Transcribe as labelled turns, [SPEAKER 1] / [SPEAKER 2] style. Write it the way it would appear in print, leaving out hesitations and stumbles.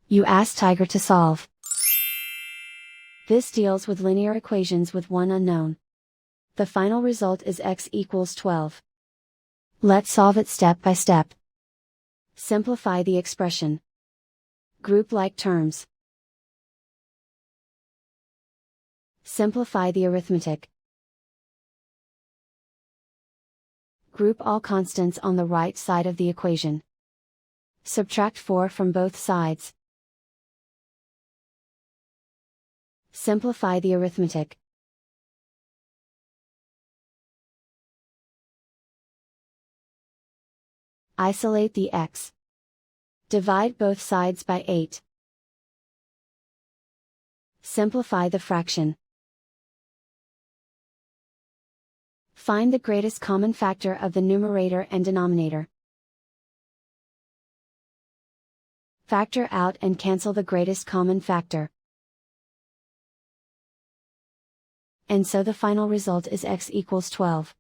[SPEAKER 1] You ask Tiger to solve. This deals with linear equations with one unknown. The final result is x equals 12. Let's solve it step by step. Simplify the expression. Group like terms. Simplify the arithmetic. Group all constants on the right side of the equation. Subtract 4 from both sides. Simplify the arithmetic. Isolate the x. Divide both sides by 8. Simplify the fraction. Find the greatest common factor of the numerator and denominator. Factor out and cancel the greatest common factor. And so the final result is x equals 12.